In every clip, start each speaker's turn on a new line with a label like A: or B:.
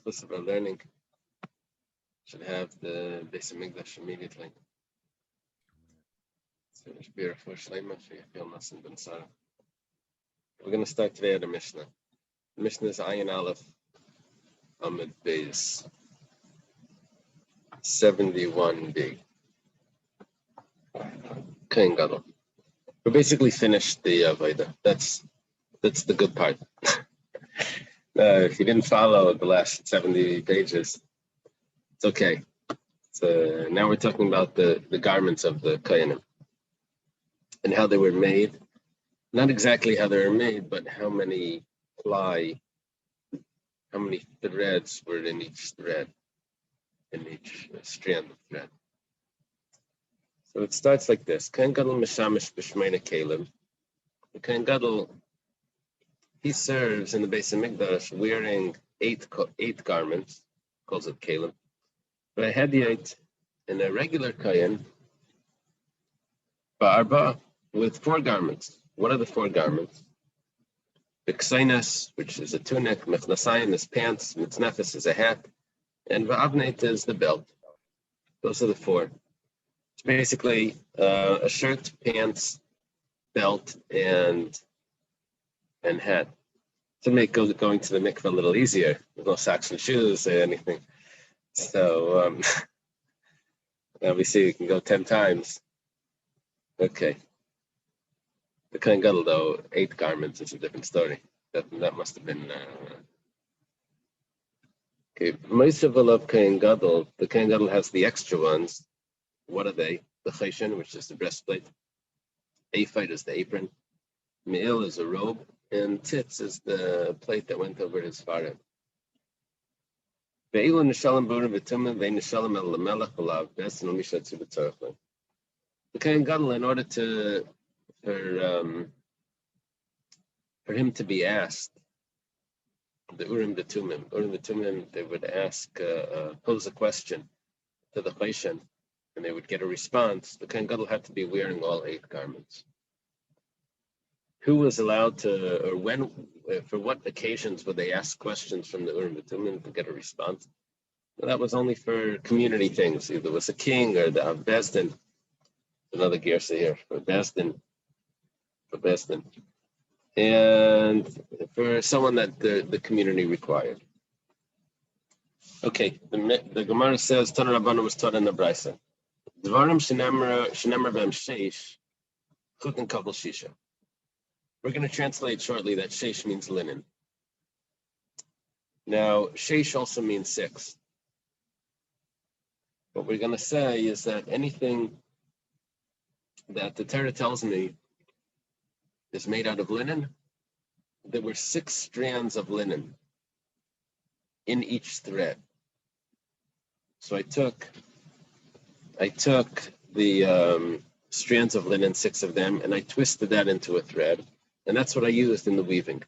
A: Tachlis of our learning. Should have the Beis Hamikdash immediately. We're going to start today at the Mishnah. The Mishnah is Ayin Aleph Amud Beis 71b. Kain Gadol. We're basically finished the Veda. That's the good part. If you didn't follow the last 70 pages, it's okay. So now we're talking about the garments of the Kohanim and how they were made. Not exactly how they were made, but how many threads were in each thread, in each strand of thread. So it starts like this. Kohen Gadol Meshamish B'Shmeina Kelim. The Kohen Gadol, he serves in the Beis Hamikdash wearing eight garments, calls it Kelim. But Hediate, in a regular Kohen, Ba'arba, with 4 garments. What are the 4 garments? B'Ksainas, which is a tunic, Mechnasayim is pants, Mitznefes is a hat, and Va'avneit is the belt. Those are the 4. It's basically a shirt, pants, belt, and hat. To make going to the mikveh a little easier. There's no socks and shoes or anything. So now we see we can go 10 times. Okay. The Kohen Gadol, though, 8 garments is a different story. That must have been okay. Most of all of Kohen Gadol, the Kohen Gadol has the extra ones. What are they? The cheshen, which is the breastplate. Ephod is the apron. Me'il is a robe. And titz is the plate that went over his forehead. The Kohen Gadol, in order for him to be asked, the Urim Tumim, they would pose a question to the cheshen, and they would get a response. The Kohen Gadol had to be wearing all 8 garments. Who was allowed to, or when, for what occasions would they ask questions from the Urim Tumim to get a response? Well, that was only for community things. Either it was a king or the Bezdin. Another girsa here for Bezdin. And for someone that the community required. Okay, the Gemara says, Tana Rabbanu was taught in the Brisa. Dvarim shenemar b'hem sheish, chutin kabel shisha. We're going to translate shortly that sheish means linen. Now, sheish also means 6. What we're going to say is that anything that the Torah tells me is made out of linen, there were 6 strands of linen in each thread. So I took the strands of linen, 6 of them, and I twisted that into a thread, and that's what I used in the weaving.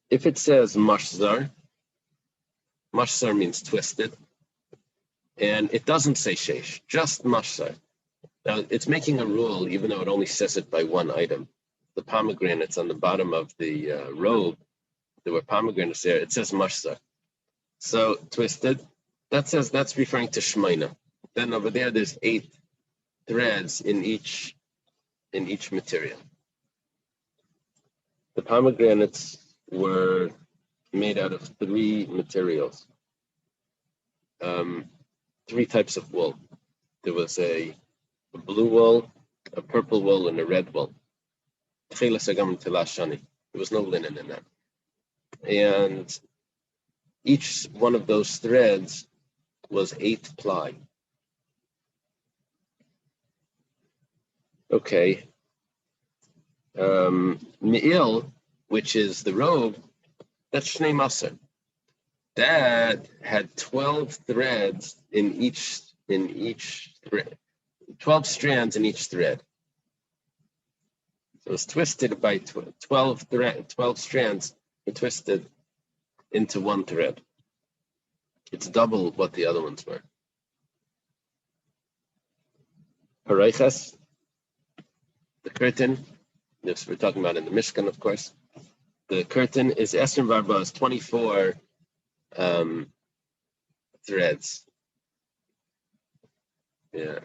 A: If it says mashzar means twisted, and it doesn't say sheish, just mashzar. Now, it's making a rule, even though it only says it by one item. The pomegranates on the bottom of the robe, there were pomegranates there. It says mashzar. So twisted, that's referring to shmeina. Then over there's 8 threads in each material. The pomegranates were made out of 3 materials, 3 types of wool. There was a blue wool, a purple wool, and a red wool. There was no linen in that. And each one of those threads was 8 ply. Okay. Me'il, which is the robe, that's Shnei Maser. That had 12 threads in each thread. 12 strands in each thread. So it was twisted by 12 strands and twisted into one thread. It's double what the other ones were. The curtain, this we're talking about in the Mishkan, of course. The curtain is Esrim Barba is 24 threads. Yeah,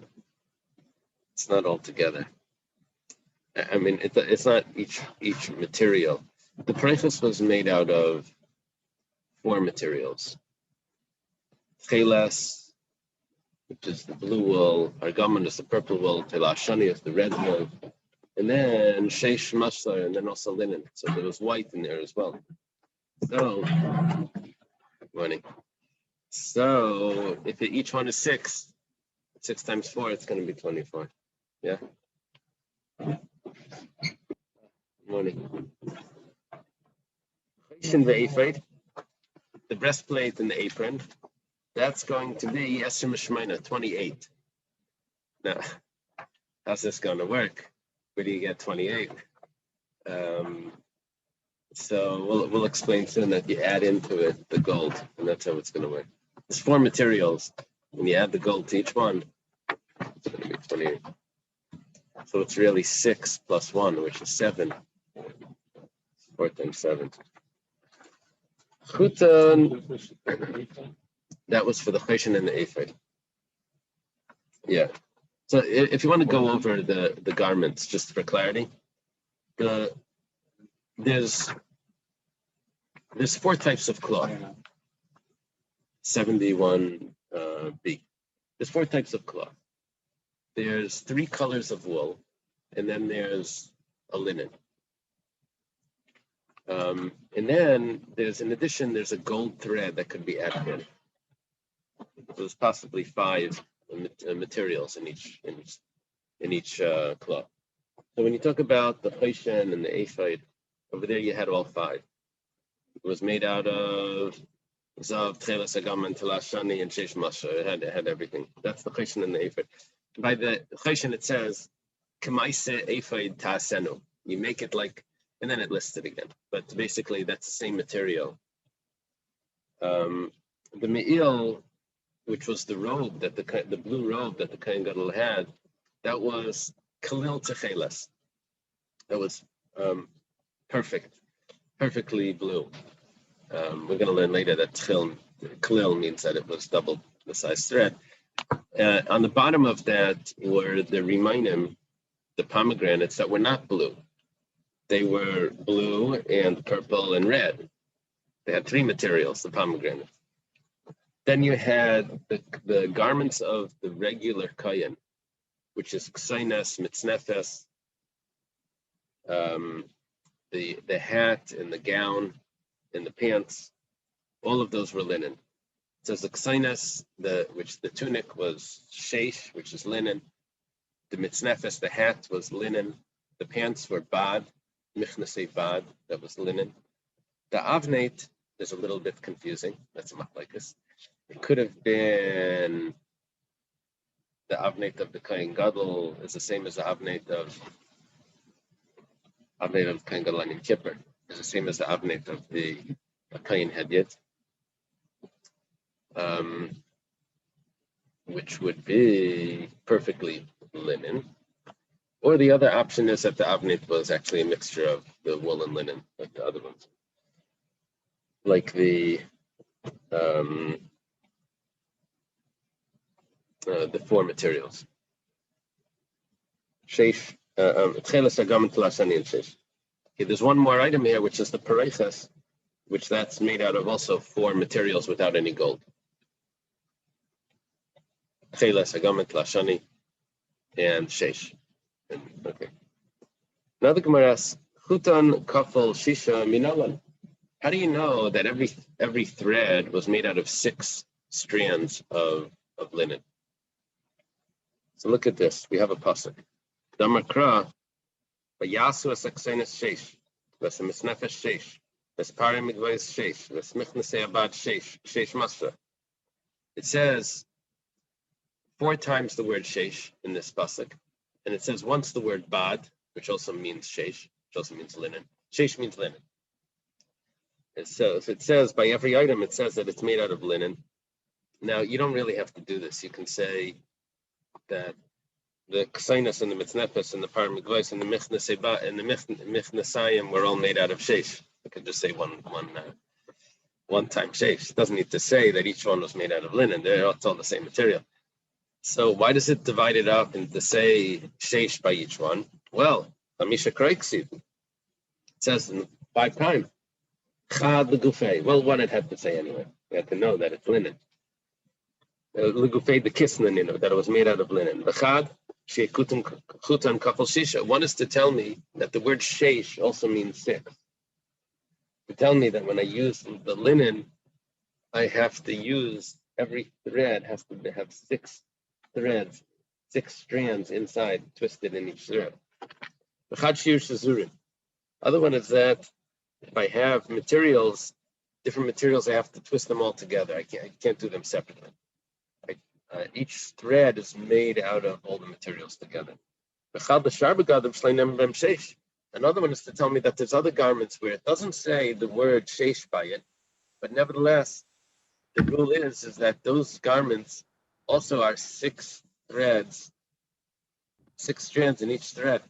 A: it's not all together. I mean, it's not each material. The preface was made out of 4 materials. Cheles, which is the blue wool, Argaman is the purple wool, Telashani is the red wool, and then Sheish Mashlar, and then also linen. So there was white in there as well. So, money. So if each one is 6 times 4, it's going to be 24. Yeah. Morning. The breastplate and the apron, that's going to be Esrim Shemaina, 28. Now, how's this going to work? Where do you get 28? So we'll explain soon that you add into it the gold, and that's how it's going to work. There's 4 materials. When you add the gold to each one, it's going to be 28. So it's really 6 plus 1, which is 7. 4 times 7. Chutan, that was for the choshen and the ephod. Yeah. So if you want to go over the garments, just for clarity, there's 4 types of cloth. 71B. There's 4 types of cloth. There's 3 colors of wool, and then there's a linen. And then in addition, there's a gold thread that could be added in. There's possibly 5 materials in each cloth. So when you talk about the choshen and the ephod, over there you had all 5. It was made out of zav, tcheles, agaman, telashani, and sheish masha. It had everything. That's the choshen and the ephod. By the choshen, it says k'maise ephod ta'asenu. You make it like. And then it lists it again. But basically, that's the same material. The me'il, which was the robe, the blue robe that the Kohen Gadol had, that was kalil techeles. That was perfectly blue. We're going to learn later that kalil means that it was double the size thread. On the bottom of that were the remainim, the pomegranates that were not blue. They were blue and purple and red. They had 3 materials, the pomegranate. Then you had the garments of the regular kohen, which is ksainas, mitznefes, the hat and the gown and the pants. All of those were linen. It says the ksainas, which the tunic was sheish, which is linen. The mitznefes, the hat was linen. The pants were bad. Michnasei bad, that was linen. The avnate is a little bit confusing. That's a machlokes. It could have been the avnate of the Kohen Gadol is the same as the avnate of Kohen Gadol and Kippur. Is the same as the avnate of the Kohen Hedyot, which would be perfectly linen. Or the other option is that the avnit was actually a mixture of the wool and linen, like the other ones. Like the 4 materials. Sheish, tcheles, agaman, telashani, and sheish. Okay, there's one more item here, which is the pareiches, which that's made out of also 4 materials without any gold. Tcheles, agaman, telashani, and sheish. Okay. Now the Gemara asks, Chutan kafel shisha minalan. How do you know that every thread was made out of 6 strands of linen? So look at this. We have a pasuk. Damakra, vayasu esaksenes sheish, vesmisnefesh sheish, vesparim midvayis sheish, vesmichnasei abad sheish, sheish masra. It says 4 times the word sheish in this pasuk. And it says once the word bad, which also means sheish, which also means linen. Sheish means linen. And so if it says by every item, it says that it's made out of linen. Now, you don't really have to do this. You can say that the ksainas and the mitznefes and the paramigvais and the michnaseba and the michnasayim were all made out of sheish. I could just say one time sheish. It doesn't need to say that each one was made out of linen. It's all the same material. So why does it divide it up and to say sheish by each one? Well, Amisha Kreuxid, it says in 5 times. Chad legufei. Well, one it had to say anyway. We had to know that it's linen. Legufei, the kisnin, that it was made out of linen. V'chad sheikutan chutan kafel shisha. One is to tell me that the word sheish also means 6. To tell me that when I use the linen, I have to use every thread has to have 6 threads, 6 strands inside, twisted in each thread. V'chad shir shazurim. Other one is that if I have materials, different materials, I have to twist them all together. I can't do them separately. Each thread is made out of all the materials together. Another one is to tell me that there's other garments where it doesn't say the word sheish by it, but nevertheless, the rule is that those garments also are 6 threads, 6 strands in each thread.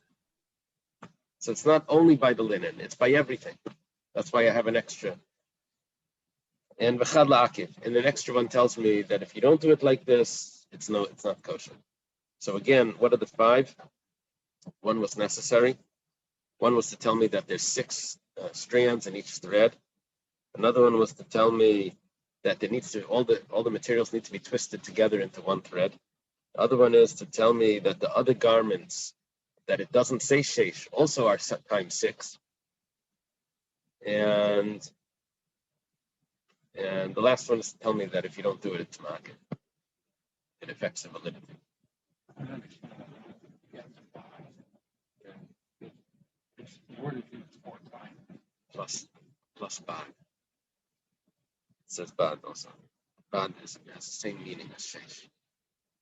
A: So it's not only by the linen, it's by everything. That's why I have an extra. And v'chad la'akiv, and an extra one tells me that if you don't do it like this, it's not kosher. So again, what are the 5? One was necessary. One was to tell me that there's 6 strands in each thread. Another one was to tell me that there needs to all the materials need to be twisted together into one thread. The other one is to tell me that the other garments that it doesn't say sheish also are times 6. And the last one is to tell me that if you don't do it, it's market. It affects the validity. Plus bad. It says bad also. Bad has the same meaning as sheish.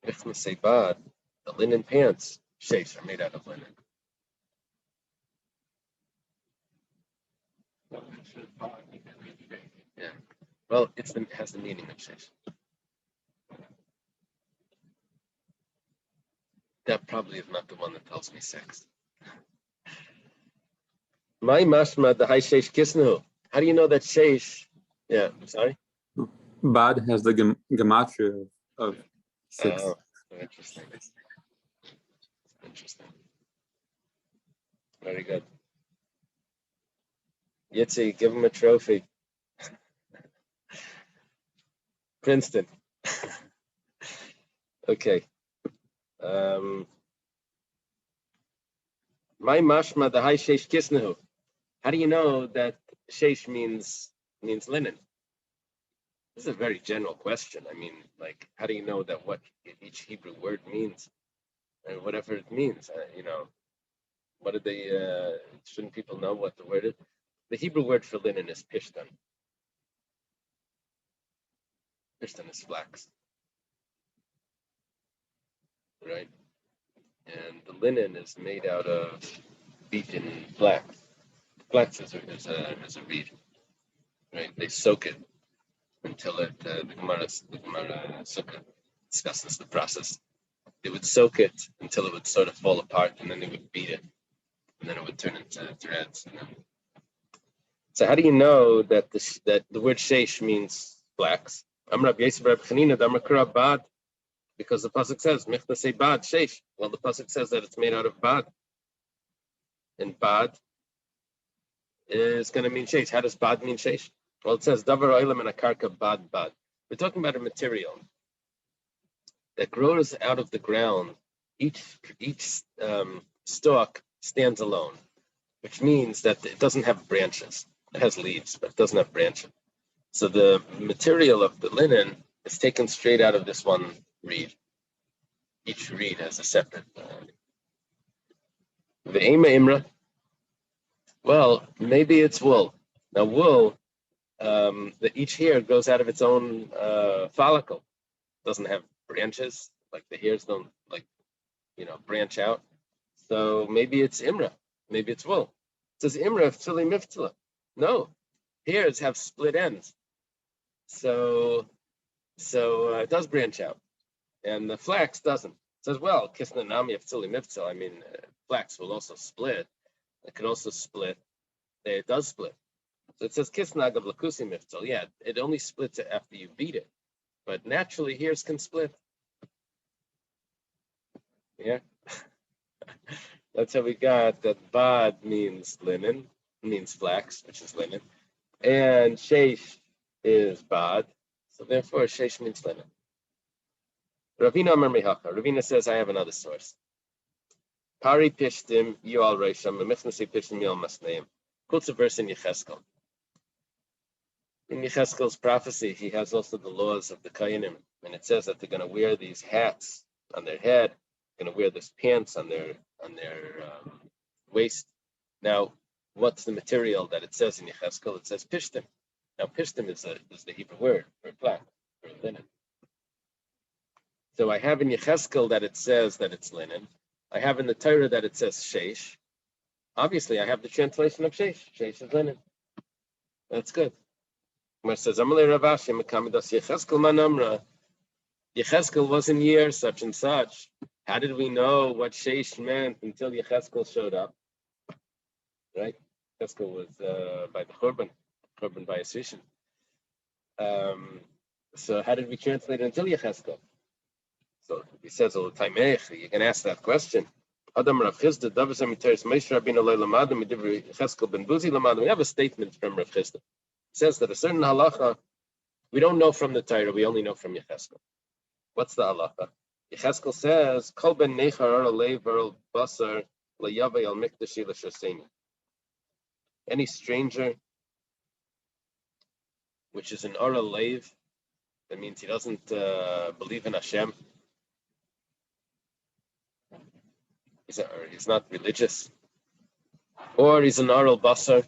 A: If we say bad, the linen pants, sheish, are made out of linen. Yeah. Well, it has the meaning of sheish. That probably is not the one that tells me 6. My mashma the high sheish kisnu. How do you know that sheish? Yeah, I'm sorry.
B: Bad has the gematria of 6.
A: Oh, interesting. Interesting. Very good. Yitzi, give him a trophy. Princeton. Okay. My mashma the high sheish kisnu. How do you know that sheish means linen? This is a very general question. I mean, like, how do you know that what each Hebrew word means, and whatever it means? What did they? Shouldn't people know what the word is? The Hebrew word for linen is pishtan. Pishtan is flax, right? And the linen is made out of beaten flax. Flax is a reed, right? They soak it until it. The Gemara Sukkah discusses the process. They would soak it until it would sort of fall apart, and then they would beat it, and then it would turn into threads. So how do you know that the word sheish means flax? Because the pasuk says michta say bad sheish. Well, the pasuk says that it's made out of bad, and bad is going to mean sheish. How does bad mean sheish? Well, it says davar oilam and akarka bad bad. We're talking about a material that grows out of the ground. Each stalk stands alone, which means that it doesn't have branches. It has leaves, but it doesn't have branches. So the material of the linen is taken straight out of this one reed. Each reed has a separate. The ema imra. Well, maybe it's wool. Now wool, each hair grows out of its own follicle. It doesn't have branches, like the hairs don't branch out. So maybe it's imra. Maybe it's wool. It says imra ftili miftila. No, hairs have split ends. So it does branch out, and the flax doesn't. It says, well, kisna nami ftili miftil. I mean, flax will also split. It could also split. It does split. So it says kisnag of lakusi miftal. Yeah, it only splits it after you beat it. But naturally, hairs can split. Yeah. That's how we got that bad means linen, means flax, which is linen. And sheish is bad. So therefore, sheish means linen. Ravina Amar Mehacha. Ravina says, I have another source. Pari pishtim, you all reisham, mechnasi pishtim, you all masneim. Quotes a verse in Yecheskel. In Yecheskel's prophecy, he has also the laws of the Kayanim, and it says that they're going to wear these hats on their head, going to wear this pants on their waist. Now, what's the material that it says in Yecheskel? It says pishtim. Now, pishtim is the Hebrew word for black, for linen. So I have in Yecheskel that it says that it's linen. I have in the Torah that it says sheish. Obviously, I have the translation of sheish. Sheish is linen. That's good. Where it says, Yecheskel was in year such and such. How did we know what sheish meant until Yecheskel showed up? Right? Yecheskel was by the Churban by Asrishan. So how did we translate it until Yecheskel? So he says all the time, you can ask that question. We have a statement from Rav Chisda. It says that a certain halacha, we don't know from the Torah, we only know from Yecheskel. What's the halacha? Yecheskel says, Kol ben nechar alev basar layavei al mikdashi l'shaseni. Any stranger, which is an oral lev, that means he doesn't believe in Hashem. He's not religious, or he's an oral basar.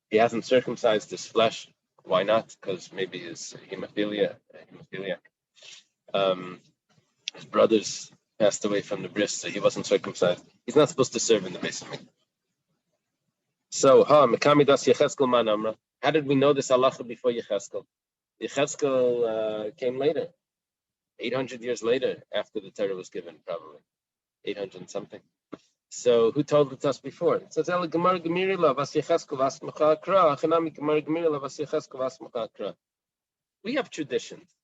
A: He hasn't circumcised his flesh. Why not? Because maybe his hemophiliac. His brothers passed away from the bris, so he wasn't circumcised. He's not supposed to serve in the Beis Hamikdash. So, Mekamidas Yecheskel man amra. How did we know this halacha before Yecheskel? Yecheskel came later, 800 years later, after the Torah was given, probably 800 and something. So who told it to us before? It says, we have traditions.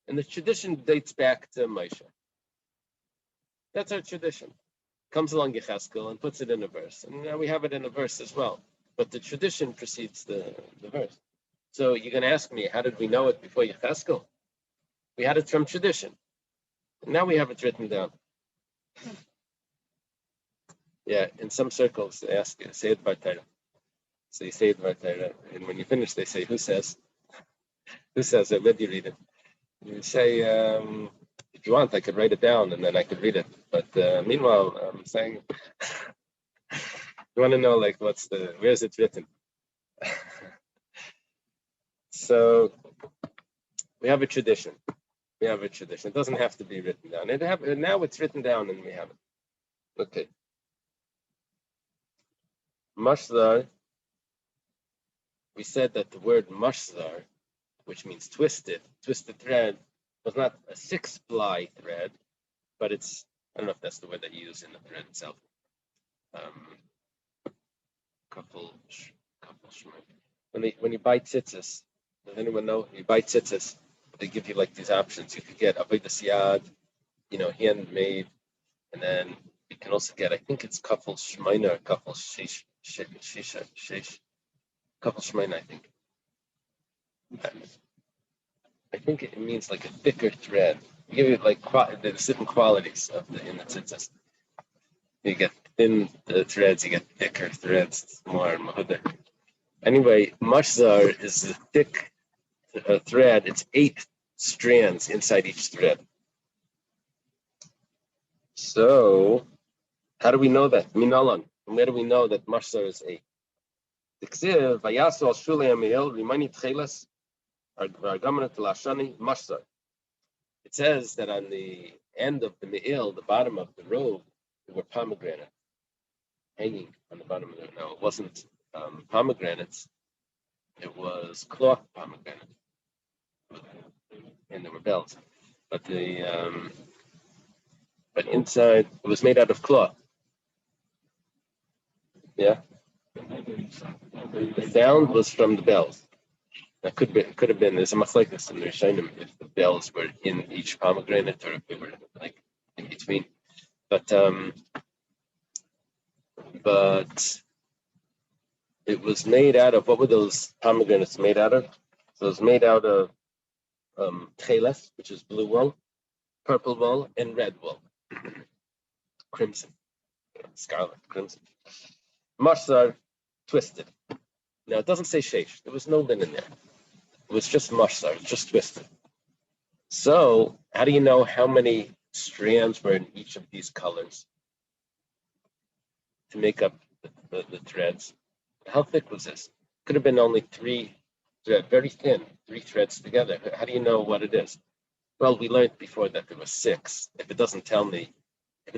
A: And the tradition dates back to Moshe. That's our tradition. Comes along Yecheskel and puts it in a verse. And now we have it in a verse as well. But the tradition precedes the verse. So you're going to ask me, how did we know it before Yecheskel? We had it from tradition. And now we have it written down. Yeah, in some circles, they ask you, say it by Torah. So you say it by Torah. And when you finish, they say, who says? Who says it? Where do you read it? You say, if you want, I could write it down and then I could read it. But meanwhile, I'm saying, you want to know, like, where is it written? So we have a tradition. It doesn't have to be written down. Now it's written down and we have it. Okay. Mashzar, we said that the word mashzar, which means twisted thread, was not a 6-ply thread, but it's, I don't know if that's the word that you use in the thread itself. When you buy tzitzis, does anyone know? You buy tzitzis, they give you like these options. You could get avodas yad, handmade, and then you can also get, I think it's kafel shmeina, kafel shish, kafel shmeina, I think. I think it means like a thicker thread. You give you like there's different qualities in the tzitzis. You get thin threads, you get thicker threads, it's more mahudar. Anyway, mashzar is a thick thread. It's 8 strands inside each thread. So, how do we know that? Minalan. From where do we know that mashzar is 8? It says that on the end of the me'il, the bottom of the robe, there were pomegranates hanging on the bottom of it. Now, it wasn't pomegranates, it was cloth pomegranates. And there were bells. But but inside, it was made out of cloth. Yeah? The sound was from the bells. That could have been. There's a machlekes in the Rishonim if the bells were in each pomegranate or if they were like in between. But it was made out of, what were those pomegranates made out of? So it was made out of tcheles, which is blue wool, purple wool, and red wool, crimson, scarlet, crimson. Mashzar, twisted. Now it doesn't say sheish. There was no linen there. It was just mashzar, just twisted. So how do you know how many strands were in each of these colors to make up the threads? How thick was this? Could have been only three threads, very thin, three threads together. How do you know what it is? Well, we learned before that there was six. If it doesn't tell me, I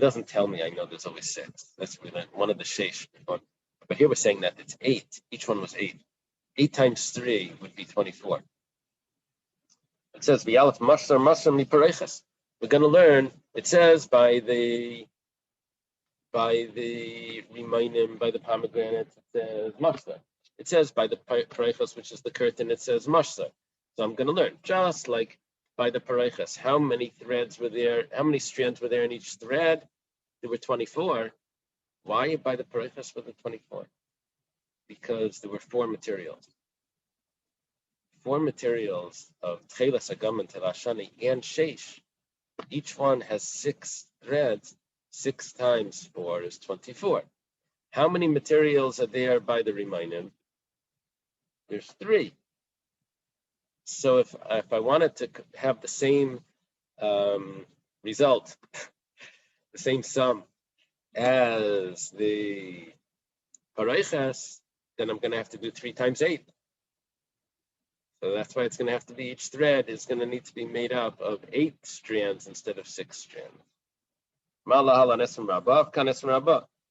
A: know there's always six. That's what we learned. One of the sheish. But here we're saying that it's eight. Each one was eight. 8 times 3 would be 24. It says, V'yalef mashar mi pareches. We're going to learn, it says by the remaining, by the pomegranate, it says mashar. It says by the pareches, which is the curtain, it says mashar. So I'm going to learn, just like by the pareches, how many threads were there, how many strands were there in each thread? There were 24. Why by the pareches were there 24? Because there were 4 materials. 4 materials of tcheles, agam, and telashani, and sheish. Each one has 6 threads. 6 times 4 is 24. How many materials are there by the remaining? There's 3. So if I wanted to have the same result, the same sum as the pareches, then I'm going to have to do 3 times 8. So that's why it's going to have to be, each thread is going to need to be made up of 8 strands instead of 6 strands.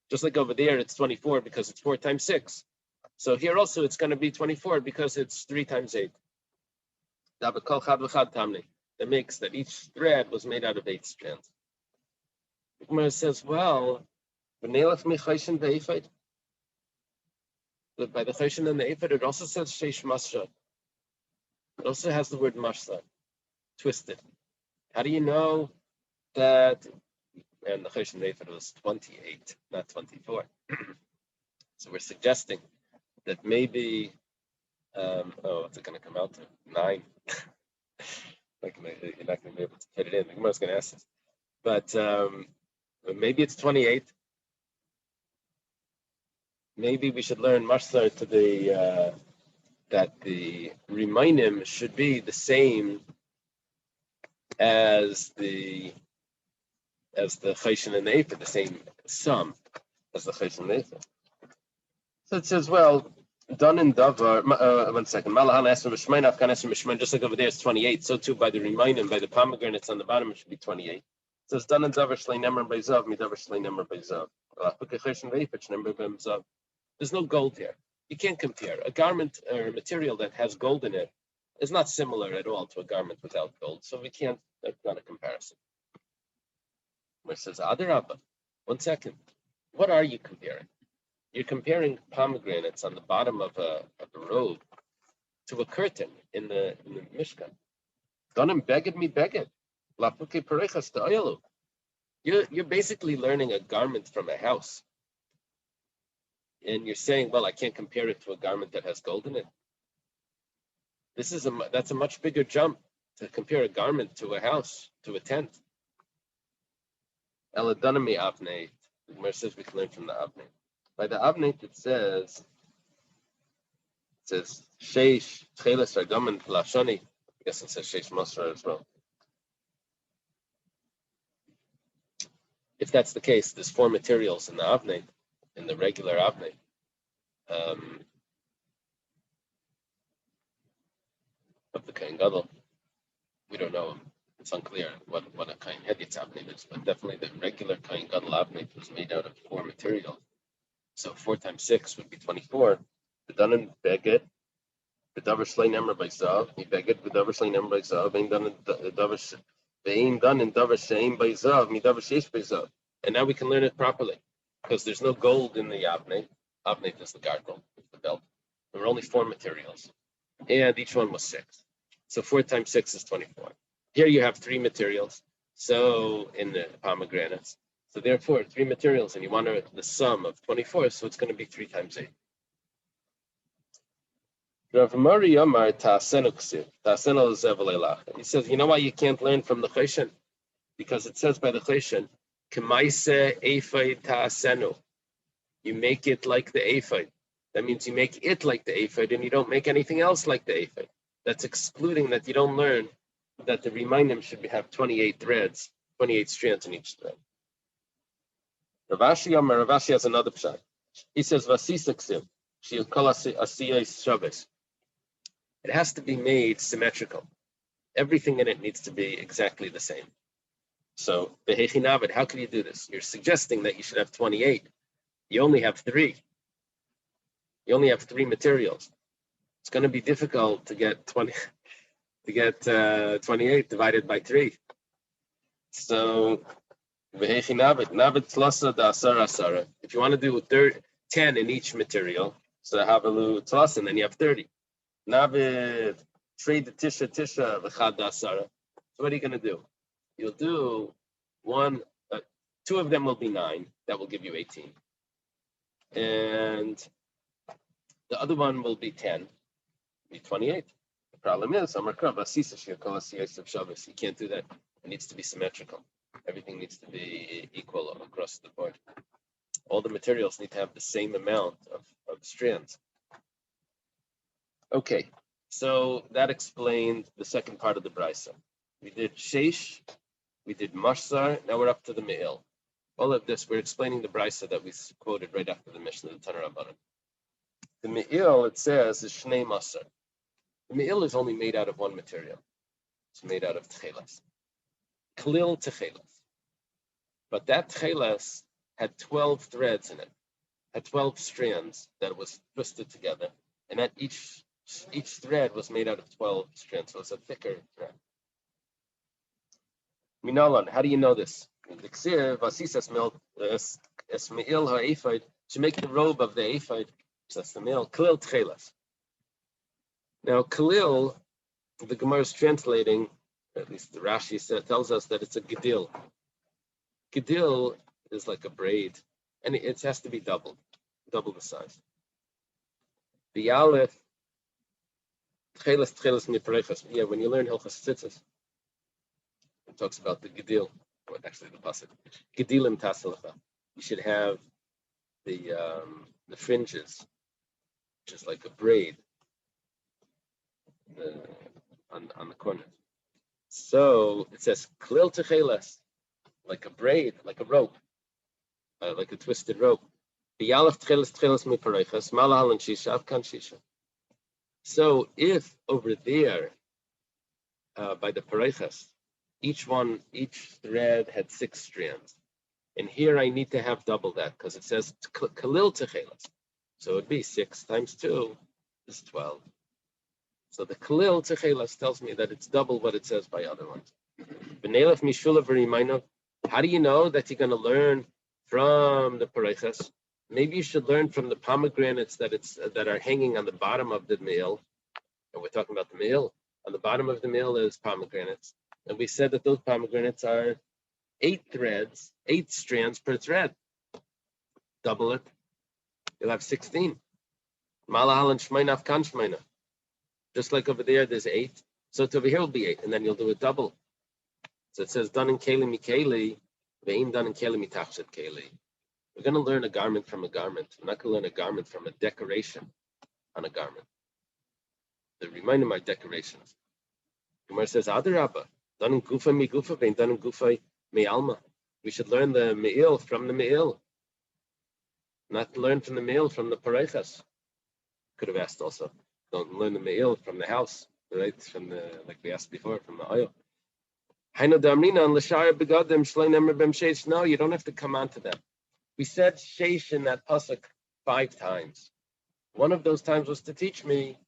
A: Just like over there, it's 24 because it's 4 times 6. So here also it's going to be 24 because it's 3 times 8. That makes that each thread was made out of 8 strands. The Gemara says, well, by the choshen and the ephod, it also says sheish masha. It also has the word mashsa, twisted. How do you know that? And the choshen and the ephod was 28, not 24. So we're suggesting that maybe, what's it going to come out to? 9. You're not going to be able to fit it in. The Gemara's going to ask us. But maybe it's 28. Maybe we should learn mashzar to the that the remainim should be the same as the choshen and the ephod, the same sum as the choshen and the ephod. So it says, well, done in davar. 1 second. Malahan esrim b'shmein, afkan esrim b'shmein. Just like over there, it's 28. So too by the remainim, by the pomegranates on the bottom, it should be 28. It says done in davar shlei nemer b'zav, midavar shlei nemer b'zav. There's no gold here. You can't compare. A garment or a material that has gold in it is not similar at all to a garment without gold. So we can't, that's not a comparison. Where it says, Adarabba, 1 second. What are you comparing? You're comparing pomegranates on the bottom of a robe to a curtain in the Mishkan. Donim beged mi beged. Lapuke perechas ta'oyalu. You're basically learning a garment from a house. And you're saying, well, I can't compare it to a garment that has gold in it. That's a much bigger jump to compare a garment to a house, to a tent. Eladanami avnei. The Gemara says we can learn from the avnei. By the avnei, it says sheish tcheles argaman plashani. I guess it says sheish masra as well. If that's the case, there's 4 materials in the avnei, in the regular avnei. Of the kain gadol, we don't know. It's unclear what a kain heditz avnei is, but definitely the regular kain gadol avnei was made out of 4 materials. So 4 times 6 would be 24. V'danen beged, v'davar shlei nemer b'zav, mi beged v'davar shlei nemer b'zav, ve'im dan in davar she'im b'zav, mi davar sheish b'zav. And now we can learn it properly because there's no gold in the avnei. Avnet is the gargle, the belt. There were only 4 materials, and each one was 6. So 4 times 6 is 24. Here you have 3 materials. So in the pomegranates, so therefore 3 materials, and you want the sum of 24, so it's going to be 3 times 8. Rav Mari Yomar Ta'asenu Ksiv. Ta'asenu Zevelelach. He says, you know why you can't learn from the Choshen? Because it says by the Choshen, Kemaise Ephod Ta'asenu. You make it like the Ephod. That means you make it like the Ephod, and you don't make anything else like the Ephod. That's excluding that you don't learn that the remindum should have 28 threads, 28 strands in each thread. Rav Ashi has another pshat. He says, Vasisa Ksiv. She'il Asiyas Shabbos. It has to be made symmetrical. Everything in it needs to be exactly the same. So, behechinavid, how can you do this? You're suggesting that you should have 28. You only have 3. You only have 3 materials. It's going to be difficult to get 28 divided by 3. So, behechinavid, navid tlasa da asara. If you want to do 10 in each material, so havalu tlasa, and then you have 30. Navid, trade the tisha v'chad asara. So what are you going to do? You'll do 2 of them will be 9. That will give you 18. And the other one will be 10. Be 28. The problem is, you can't do that. It needs to be symmetrical. Everything needs to be equal across the board. All the materials need to have the same amount of strands. Okay, so that explained the second part of the brisa. We did sheish, we did mashzar, now we're up to the me'il. All of this, we're explaining the brisa that we quoted right after the Mishnah, the Tanur Rabbanan. The me'il, it says, is shnei masar. The me'il is only made out of one material. It's made out of tchelas. Klil tchelas. But that tchelas had 12 threads in it, had 12 strands that was twisted together, and at each thread was made out of 12 strands, so it's a thicker thread. Minalan, how do you know this? The ksiv, asisas esmeil ha'ephod, to make the robe of the ephod, that's the male, klil tchelas. Now, klil, the Gemara is translating, at least the Rashi tells us that it's a gedil. Gedil is like a braid, and it has to be double the size. The aleph, tchelas miparechas. Yeah, when you learn Hilchas Tzitzis, it talks about the gedil, or actually the pasuk. Gedilim taselacha. You should have the fringes, which is like a braid, on the corner. So it says klil tchelas, like a braid, like a rope, like a twisted rope. The aleph tchelas miparechas malahal and shisha avkan shisha. So if over there, by the parechas, each thread had 6 strands, and here I need to have double that because it says kalil techelas, so it would be 6 times 2 is 12. So the kalil techelas tells me that it's double what it says by other ones. B'neilef mishula v'rimaynav. How do you know that you're going to learn from the parechas? Maybe you should learn from the pomegranates that are hanging on the bottom of the meal. And we're talking about the meal. On the bottom of the meal is pomegranates. And we said that those pomegranates are 8 threads, 8 strands per thread. Double it. You'll have 16. Malahal and shmeina afkan shmeina. Just like over there, there's 8. So it's over here will be 8. And then you'll do a double. So it says, done in keli mikeli, ve'im done in keli mitachshet keli. We're going to learn a garment from a garment. We're not going to learn a garment from a decoration on a garment. The reminding my decorations. Gemara says, Adarabba, done in gufa mi gufa, vein done in gufa mi alma. We should learn the me'il from the me'il, not learn from the me'il from the parechas. Could have asked also, don't learn the me'il from the house, right? From the, like we asked before, from the oil. No, you don't have to come on to them. We said sheish in that pasuk 5 times. One of those times was to teach me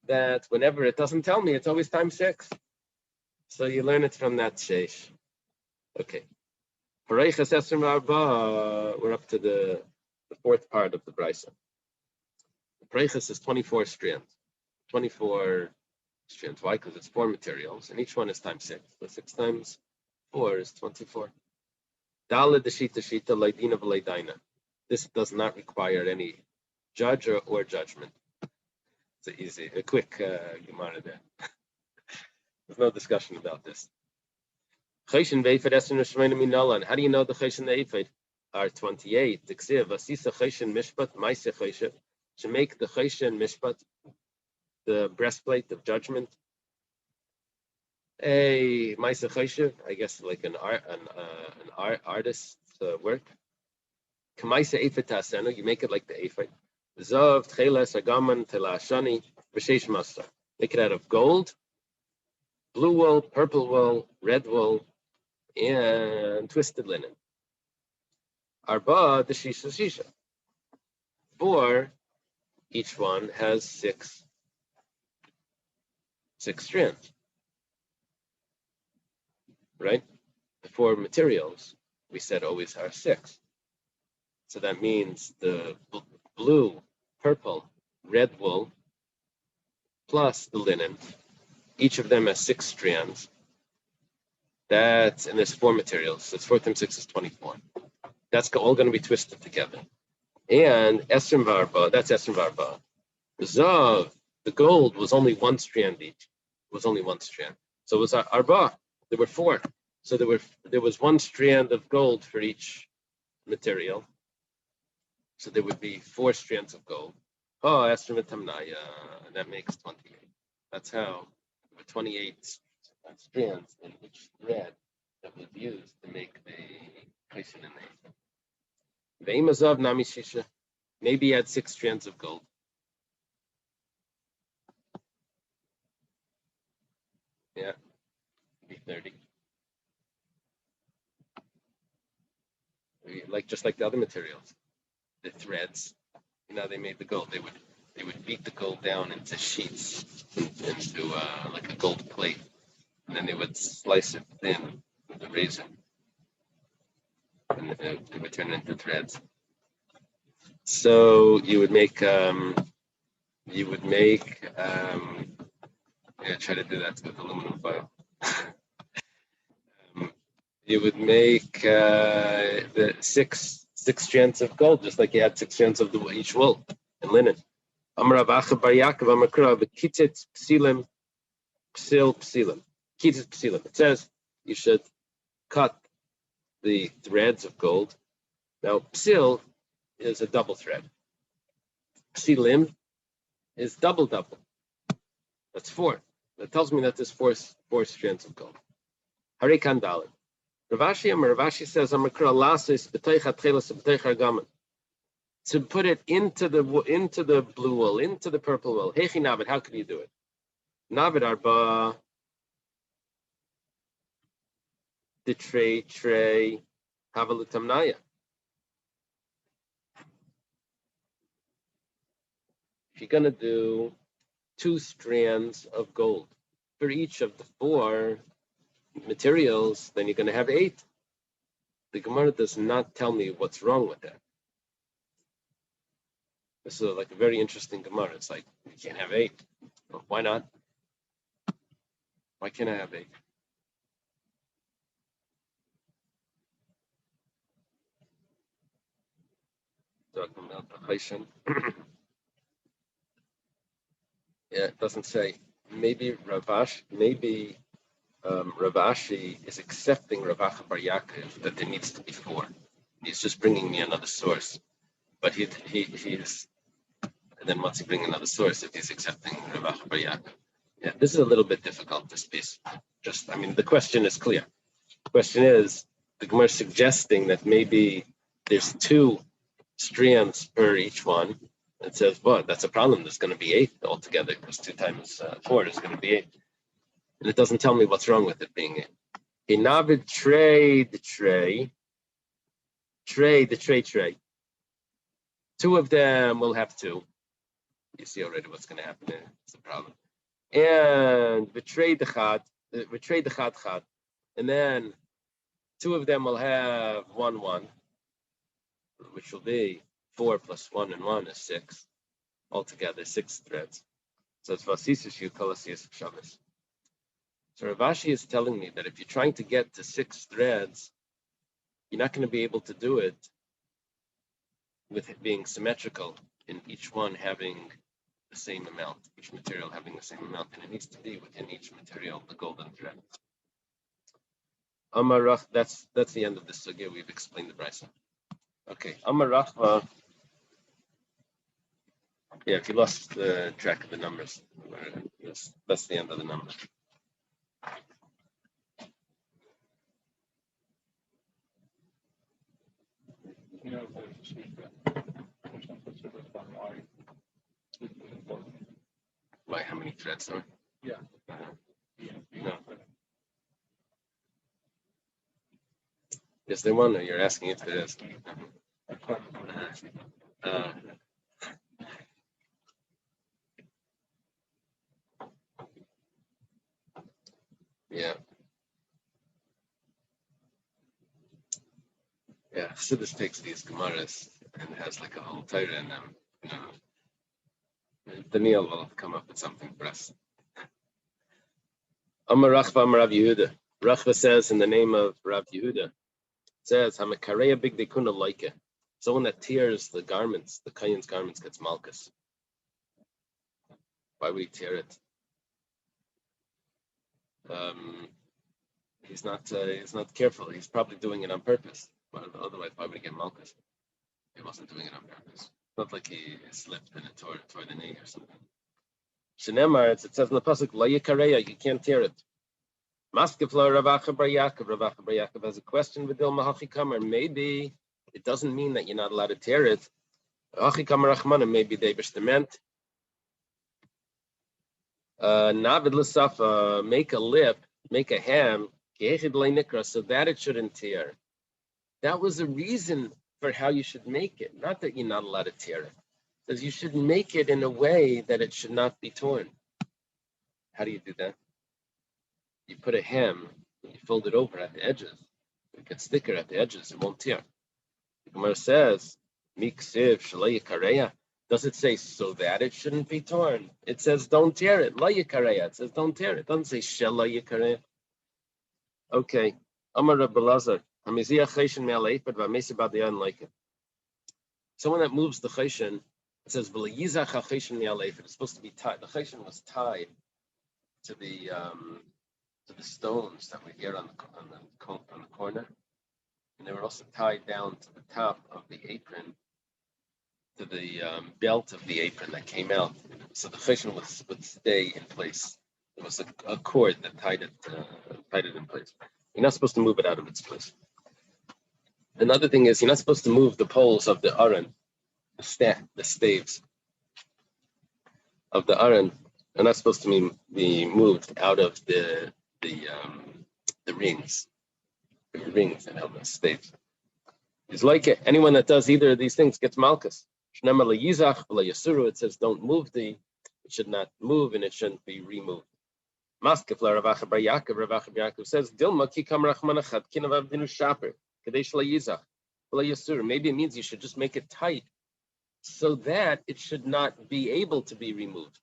A: that whenever it doesn't tell me, it's always times 6. So you learn it from that sheish. Okay. We're up to the the fourth part of the brisa. The preiches is 24 strands. 24 strands. Why? Because it's 4 materials, and each one is times 6. So 6 times 4 is 24. Dala deshita shita leidina v'leidaina. This does not require any judge or judgment. It's a quick Gemara there. There's no discussion about this. Choshen ve'efed eser neshmeina minalan. How do you know the choshen ve'efed are 28? Diksiv asisa choshen mishpat ma'aseh choshen. To make the choshen mishpat, the breastplate of judgment, a ma'aseh choshen, I guess like an artist's work. K'ma'aseh efed tasenu, you make it like the efed. Zav tcheles agaman telashani v'sheish masa. Make it out of gold, blue wool, purple wool, red wool, and twisted linen. Arba the shisha. 4, each one has 6 strands. Right? The 4 materials we said always are 6. So that means the blue, purple, red wool plus the linen. Each of them has 6 strands. And there's 4 materials. So it's 4 times 6 is 24. That's all going to be twisted together. And Esrim Varba, that's Esrim Varba. Zav, the gold was only 1 strand each. It was only 1 strand. So it was Arba. There were 4. So there was 1 strand of gold for each material. So there would be 4 strands of gold. Oh, Esrim Tamnaya, and that makes 28. That's how there were 28 strands in each thread that was used to make the choshen and the Ve'imazov nami shisha. Maybe he had 6 strands of gold. Yeah, be 30. Just like the other materials, the threads. They made the gold. They would beat the gold down into sheets, into like a gold plate, and then they would slice it thin with a razor, and they would turn it into threads. So you would make try to do that with aluminum foil. You would make the six strands of gold, just like you had 6 strands of each wool and linen. Amar Rav Acha bar Yaakov Amar Kra v'kitzitz psilim psilim. Kitzitz psilim. It says you should cut the threads of gold. Now psil is a double thread. Psilim is double. That's 4. That tells me that there's 4 strands of gold. Hari Kandalin. Ravashi says, to put it into the blue wool, into the purple wool. Hechi navid, how could you do it? Navid arba, the tray, havalutamnaya. If you're going to do 2 strands of gold for each of the 4 materials, then you're going to have 8. The Gemara does not tell me what's wrong with that. This is like a very interesting Gemara. It's like, you can't have 8. Well, why not? Why can't I have 8? Talking about the choshen. Yeah, it doesn't say. Maybe Ravashi is accepting Rav Acha bar Yaakov that there needs to be 4. He's just bringing me another source. But he's, and then once he brings another source, if he's accepting Rav Acha bar Yaakov. Yeah, this is a little bit difficult, this piece. The question is clear. The question is, the Gemara is suggesting that maybe there's 2 strands per each one. It says, well, that's a problem. There's going to be 8 altogether, because 2 times 4 is going to be 8. And it doesn't tell me what's wrong with it being 8. A navid tray. 2 of them will have 2. You see already what's going to happen there. It's a problem. And betray the chad, and then 2 of them will have 1, which will be 4 plus 1 and 1 is 6. Altogether, 6 threads. So it's Vasisus Yukolasius Shabbos. So Rav Ashi is telling me that if you're trying to get to 6 threads, you're not going to be able to do it with it being symmetrical in each one having the same amount, each material having the same amount, and it needs to be within each material, the golden thread. Amarach, that's the end of the sugya. We've explained the brisa. Okay, Amarach. Yeah, if you lost track of the numbers, yes, that's the end of the numbers. Why? How many threads are? Yeah. No. Is there one? Or you're asking if there is? Yeah. Yeah. Chassidus takes these Gemaras and has like a whole Torah in them. You know, Daniel will come up with something for us. Amar Rachva Amar Rav Yehuda. Rachva says in the name of Rav Yehuda, says Hamakareya big dekuna loike. Someone that tears the garments, the Kayan's garments, gets malchus. Why would he tear it? He's not careful. He's probably doing it on purpose. But otherwise, why would he get malchus? He wasn't doing it on purpose. Not like he slipped and it tore the knee or something. Shenemar, it says in the pasuk, La yikareya, you can't tear it. Maskefla Ravacha Bar Yaakov. Ravacha Bar Yaakov has a question with Dilma Hachikamer. Maybe it doesn't mean that you're not allowed to tear it. Hachikamer Rachmana, maybe they meant. Navid L'Safa, make a lip, make a ham, so that it shouldn't tear. That was a reason for how you should make it, not that you're not allowed to tear it. It says you should make it in a way that it should not be torn. How do you do that? You put a hem, you fold it over at the edges. It gets thicker at the edges, it won't tear. The Gemara says, Miksiv Shalaya Kareya. Does it say so that it shouldn't be torn? It says don't tear it. La Yikareya. It says don't tear it. It doesn't say Shela Yikareya. Okay. Amar Rabbi Lazar. Hamiziyah Cheshin Me'al Eifed V'Amesi B'Adayan like it. Someone that moves the Cheshin, it says V'Layizach HaCheshin Me'al Eifed. It's supposed to be tied. The Cheshin was tied to the stones that were here on the corner, and they were also tied down to the top of the apron, to the belt of the apron that came out. So the cheshin would stay in place. There was a cord that tied it in place. You're not supposed to move it out of its place. Another thing is you're not supposed to move the poles of the aron, the staves of the aron are not supposed to be moved out of the rings. The rings that held the staves. It's like it. Anyone that does either of these things gets malchus. It says don't move it should not move and it shouldn't be removed. Maskefla Ravacha Bar Yaakov. Ravacha Bar Yaakov says Dilma kikam rachmanachat kinavav dinu shaper kadesh layizach v'layasur. Maybe it means you should just make it tight so that it should not be able to be removed.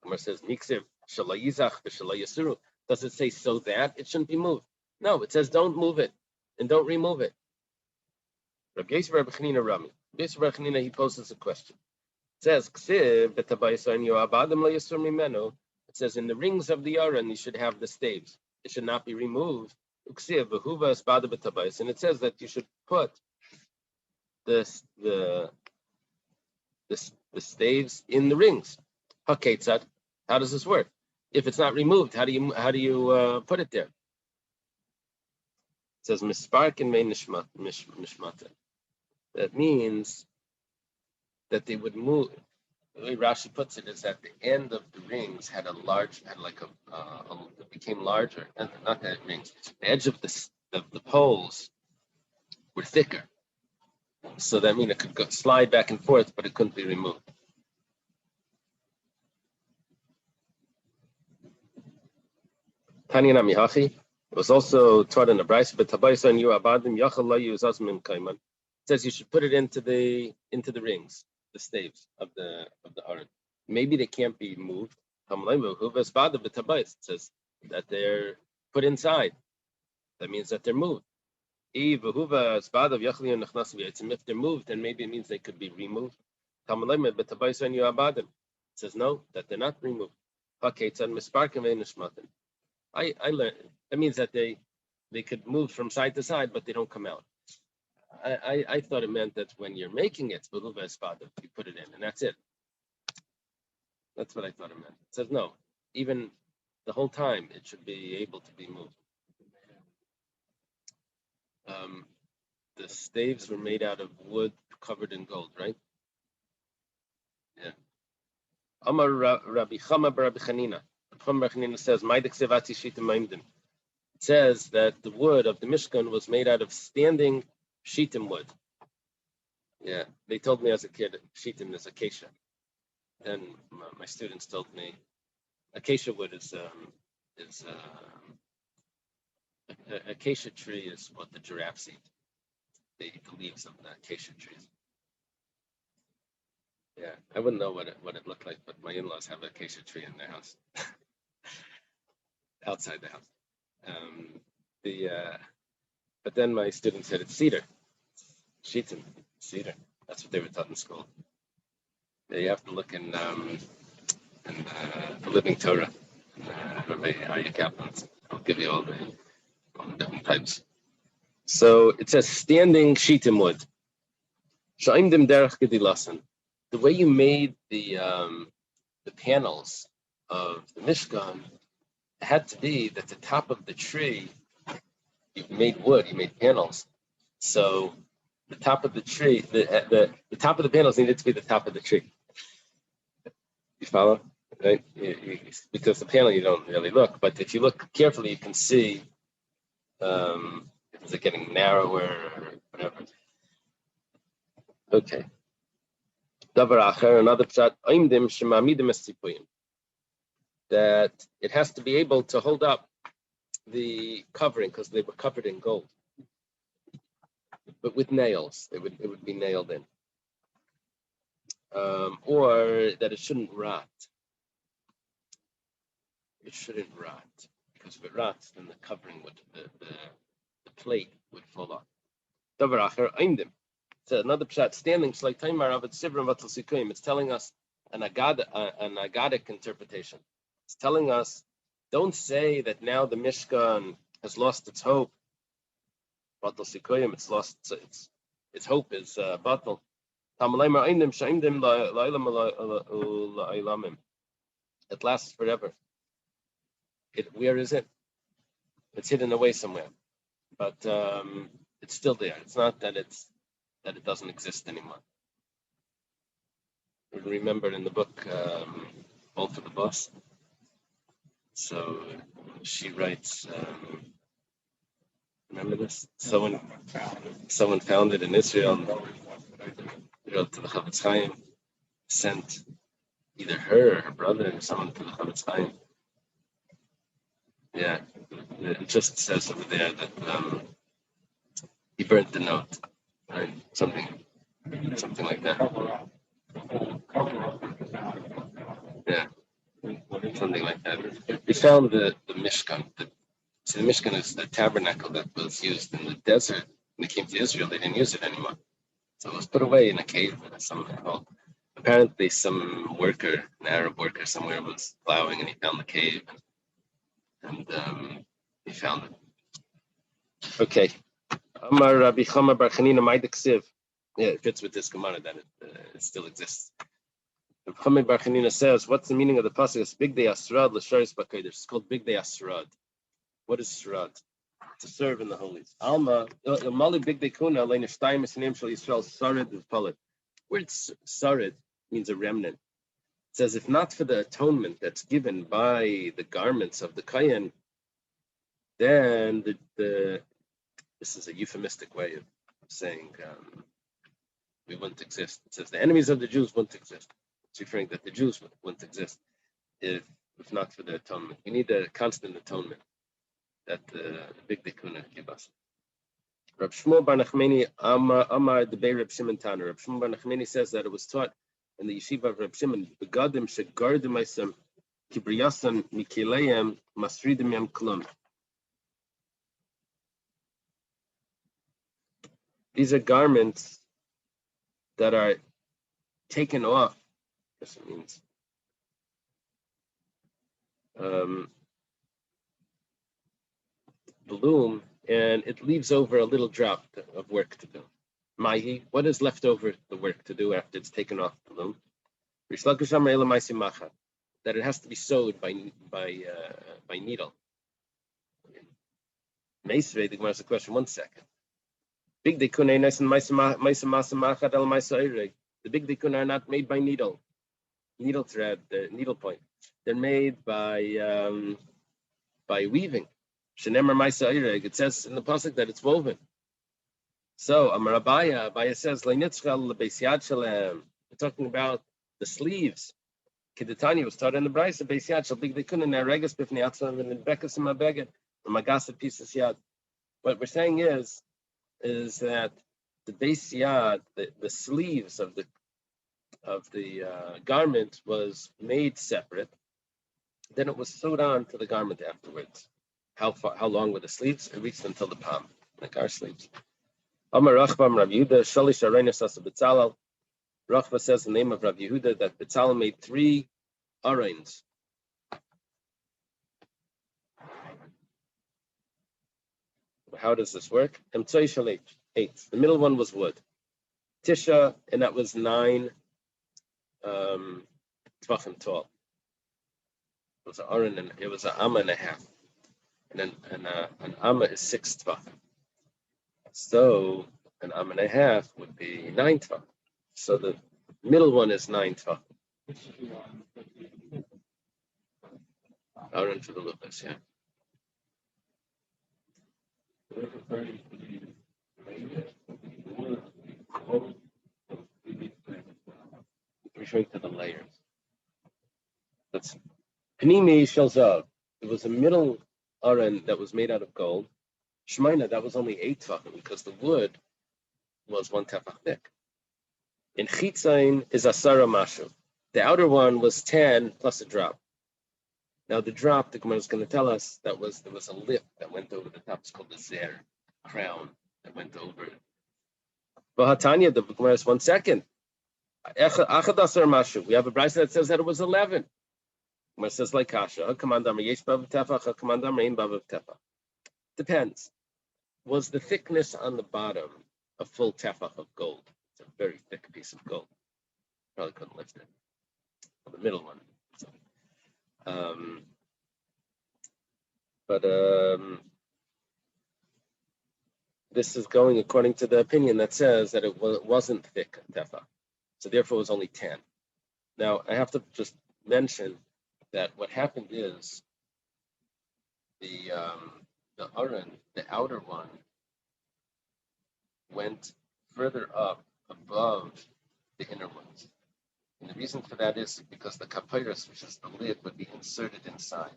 A: Gemara says Niksiv shalayizach v'shalayasuru. Does it say so that it shouldn't be moved? No, it says don't move it and don't remove it. Rabbi Yisrael Rabbi Chanina Rami. Rabbi Yisrael Rabbi Chanina, he poses a question. It says Ksiv b'tabayso and yo'abadim layasur mimenu. It says in the rings of the aron you should have the staves. It should not be removed. Uksiv v'huva esbada b'tabayso, and it says that you should put the staves in the rings. Haketzad. How does this work? If it's not removed, how do you put it there? It says mispark and main mishmata. That means that they would move. The way Rashi puts it is that the end of the rings became larger. Not that rings. The edge of the poles were thicker. So that means it could slide back and forth, but it couldn't be removed. Tanya Namihachi was also taught in the Brisa, but Tabaisa and Yuabadim Yachal La Yuzazmim Kaiman. It says you should put it into the rings, the staves of the aron. Maybe they can't be moved. It says that they're put inside. That means that they're moved. If they're moved, then maybe it means they could be removed. It says no, that they're not removed. I learned that means that they could move from side to side, but they don't come out. I thought it meant that when you're making it, you put it in, and that's it. That's what I thought it meant. It says no, even the whole time it should be able to be moved. The staves were made out of wood covered in gold, right? Yeah. Amar Rabbi Chama bar Rabbi Chanina. Rabbi Chanina says, it says that the wood of the Mishkan was made out of standing shitim wood. Yeah, they told me as a kid, shitim is acacia. Then my students told me, acacia wood is acacia tree is what the giraffes eat. They eat the leaves of the acacia trees. Yeah, I wouldn't know what it looked like, but my in-laws have an acacia tree in their house, outside the house. But then my students said it's cedar, shitim, cedar. That's what they were taught in school. You have to look in the Living Torah, Rabbi Aryeh Kaplan's. I'll give you all the different types. So it says standing shitim wood. Sha'imdim derech gedilasan. The way you made the panels of the Mishkan had to be that the top of the tree, you made wood, you made panels. So the top of the tree, the top of the panels needed to be the top of the tree. You follow? Right? Because the panel you don't really look, but if you look carefully, you can see is it getting narrower or whatever. Okay. Another pshat, that it has to be able to hold up the covering because they were covered in gold, but with nails. It would be nailed in, or that it shouldn't rot. It shouldn't rot because if it rots, then the covering would the plate would fall off. So another pshat, standing it's telling us an agadic interpretation. It's telling us, don't say that now the Mishkan has lost its hope. It's lost its hope is batal. It lasts forever. Where is it? It's hidden away somewhere, but it's still there. It's not that it doesn't exist anymore. Remember in the book, All for the Bus. So she writes. Remember this? Someone found it in Israel. Wrote to the Chavetz Chaim, sent either her or her brother or someone to the Chavetz Chaim. Yeah, it just says over there that he burnt the note, right? Something like that. Yeah, something like that. He found the Mishkan. The Mishkan is the tabernacle that was used in the desert. When they came to Israel, they didn't use it anymore. So it was put away in a cave, something called. Apparently, some worker, an Arab worker somewhere, was plowing and he found the cave, and he found it. Okay. Amar Rabbi Chama bar Chanina Ma'id Ksiv. Yeah, it fits with this Gemara that it still exists. Rabbi Chama bar Chanina says, "What's the meaning of the pasuk? It's Big Day Asrad l'Sharis B'Kodesh. It's called Big Day Asrad. What is Asrad? To serve in the holies. Alma Mali Big Day Kuna Lein Shtayim Esanim Shal Yisrael Sarid V'Palit. Where it's Sarid means a remnant. It says if not for the atonement that's given by the garments of the Kayan, then this is a euphemistic way of saying we wouldn't exist. It says the enemies of the Jews wouldn't exist. It's referring that the Jews wouldn't exist if not for the atonement. We need a constant atonement that the Big Dekuna give us. Rab Shmuel Bar Nachmani Amar Debei Rab Shimon Tana. Rab Shmuel Bar Nachmani says that it was taught in the yeshiva of Rab Shimon, Begadim Shegardim Aisam Kibriyasan Mikileim Masridim Yam Klum. These are garments that are taken off. This means bloom, and it leaves over a little drop of work to do. Mahi, what is left over the work to do after it's taken off the bloom? That it has to be sewed by needle. Meisvei, the Gemara has a question. 1 second. Big dekun the big dekun are not made by needle thread, the needle point. They're made by weaving. It says in the pasuk that it's woven. So Amar Abaya says, we're talking about the sleeves. Kiditani was taught in the Brisa, Beis Yad shall big dekun and Regas bifnei atzlam and Bekas in Mabeged, and Magasat pieces Yad. What we're saying is that the Beis Yad, the sleeves of the garment was made separate. Then it was sewed on to the garment afterwards. How long were the sleeves? It reached until the palm, like our sleeves. Amar Rachbam Rav Yehuda Shalish Arenas Asa B'Tzalel. Rachba says the name of Rav Yehuda that B'Tzalel made 3 arains. How does this work? Emtzoi Shalish 8. The middle one was wood. Tisha, and that was 9 tvachim tall. It was an aron, and it was an amma and a half. And then an amma is 6 tvachim. So an amma and a half would be 9 tvachim. So the middle one is 9 tvachim. Aron for the lupus, yeah. Referring to the layers. That's Panimi Shelzav. It was a middle aron that was made out of gold. Shmaina, that was only 8 tefachim because the wood was 1 tefach thick. In Chitzain is Asara Mashu. The outer one was 10 plus a drop. Now the drop, the Gemara is going to tell us, there was a lip that went over the top. It's called the zer, crown that went over it. Bahatanya, the Gemara is 1 second. We have a brisa that says that it was 11. Gemara says like Kasha. Depends. Was the thickness on the bottom a full tefach of gold? It's a very thick piece of gold. Probably couldn't lift it. Well, the middle one. But this is going according to the opinion that says that it wasn't thick tefach. So therefore it was only 10. Now I have to just mention that what happened is the aron, the outer one, went further up above the inner ones. And the reason for that is because the kapyrus, which is the lid, would be inserted inside.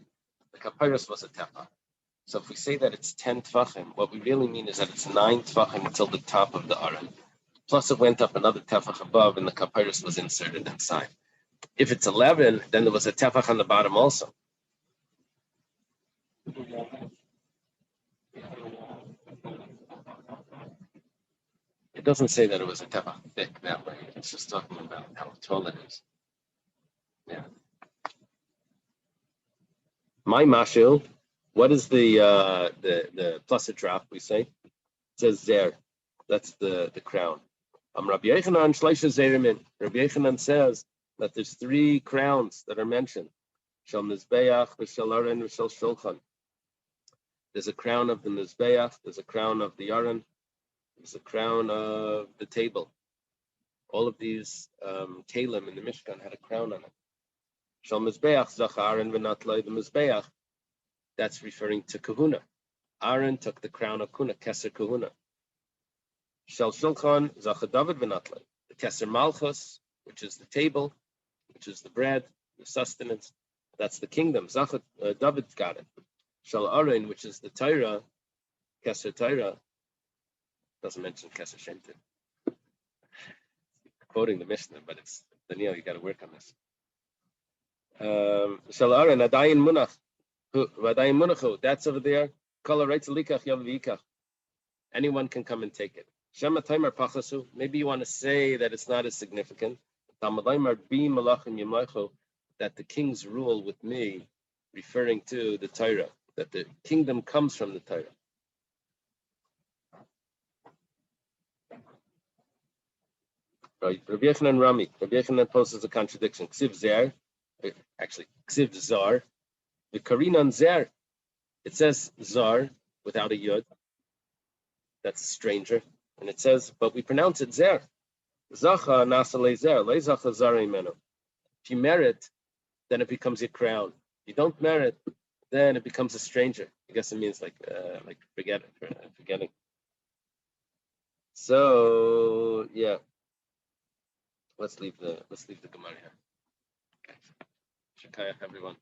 A: The kapyrus was a tefach. So if we say that it's 10 tefachim, what we really mean is that it's 9 tefachim until the top of the aron. Plus it went up another tefach above and the kapyrus was inserted inside. If it's 11, then there was a tefach on the bottom also. It doesn't say that it was a tefach thick that way. It's just talking about how tall it is. Yeah. My mashil, what is the plus a drop we say? It says zer. That's the crown. Rabbi Yochanan Shleisha Zerimin. Rabbi Yochanan says that there's 3 crowns that are mentioned. Shel Mizbeach, Shel Aron, Shel Shulchan. There's a crown of the Mizbeach, there's a crown of the Aron, there's a crown of the table. All of these kalim in the Mishkan had a crown on it. Shel Mizbeach, Zach Aron v'natloi the Mizbeach. That's referring to kahuna. Aaron took the crown of kuna, Keser kahuna. Shel Shulchan, Zach David v'natloi. The Keser Malchus, which is the table, which is the bread, the sustenance. That's the kingdom. David got it. Shal Aron, which is the Torah, Keser Torah, Doesn't mention Kesser Shentin. Quoting the Mishnah, but it's Daniel. You got to work on this. Shalaran Adayin Munach, Adayin Munachu. That's over there. Kala writes Likach Yom Vikach. Anyone can come and take it. Shema Timer Pachasu. Maybe you want to say that it's not as significant. That the kings rule with me, referring to the Torah, that the kingdom comes from the Torah. Right. Rabbi Yochanan and Rami. Rabbi Yochanan poses a contradiction. Ksiv Zer, actually Ksiv Zar. The Karinan Zer. It says Zar without a yud. That's a stranger, and it says, but we pronounce it Zer. Zacha nasa lezer, lezacha zar imenu. If you merit, then it becomes your crown. If you don't merit, then it becomes a stranger. I guess it means like forgetting. So yeah, let's leave the Gemara here. Okay. Shakayach, everyone.